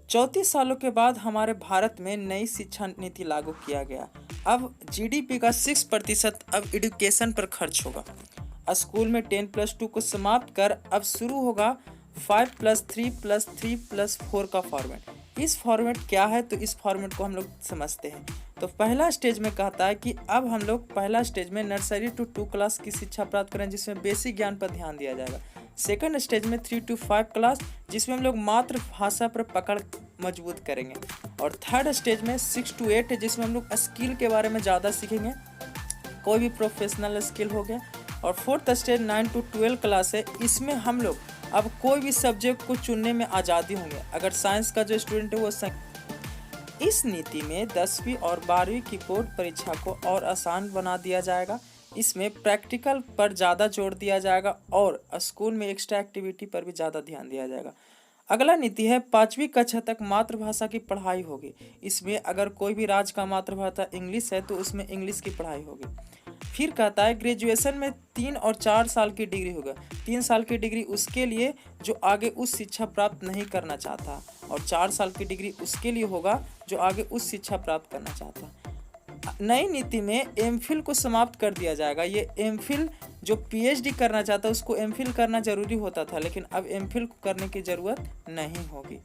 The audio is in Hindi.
34 सालों के बाद हमारे भारत में नई शिक्षा नीति लागू किया गया। अब जीडीपी का 6% अब एजुकेशन पर खर्च होगा। स्कूल में 10+2 को समाप्त कर अब शुरू होगा 5+3+3+4 का फॉर्मेट। इस फॉर्मेट क्या है, तो इस फॉर्मेट को हम लोग समझते हैं। तो पहला स्टेज में कहता है कि अब हम लोग पहला स्टेज में नर्सरी टू 2 क्लास की शिक्षा प्राप्त करें, जिसमें बेसिक ज्ञान पर ध्यान दिया जाएगा। सेकंड स्टेज में 3 to 5 क्लास, जिसमें हम लोग मातृभाषा पर पकड़ मजबूत करेंगे। और थर्ड स्टेज में 6 to 8 है, जिसमें हम लोग स्किल के बारे में ज़्यादा सीखेंगे, कोई भी प्रोफेशनल स्किल हो गया। और फोर्थ स्टेज 9 to 12 क्लास है, इसमें हम लोग अब कोई भी सब्जेक्ट को चुनने में आज़ादी होंगे। अगर साइंस का जो स्टूडेंट है वो इस नीति में 10वीं और 12वीं की बोर्ड परीक्षा को और आसान बना दिया जाएगा। इसमें प्रैक्टिकल पर ज़्यादा जोर दिया जाएगा और स्कूल में एक्स्ट्रा एक्टिविटी पर भी ज़्यादा ध्यान दिया जाएगा। अगला नीति है 5वीं कक्षा तक मातृभाषा की पढ़ाई होगी। इसमें अगर कोई भी राज्य का मातृभाषा इंग्लिश है तो उसमें इंग्लिश की पढ़ाई होगी। फिर कहता है ग्रेजुएशन में 3 और 4 साल की डिग्री होगा। 3 साल की डिग्री उसके लिए जो आगे उस शिक्षा प्राप्त नहीं करना चाहता, और 4 साल की डिग्री उसके लिए होगा जो आगे उस शिक्षा प्राप्त करना चाहता। नई नीति में एमफिल को समाप्त कर दिया जाएगा। ये एमफिल जो पीएचडी करना चाहता है उसको एमफिल करना जरूरी होता था, लेकिन अब एमफिल करने की ज़रूरत नहीं होगी।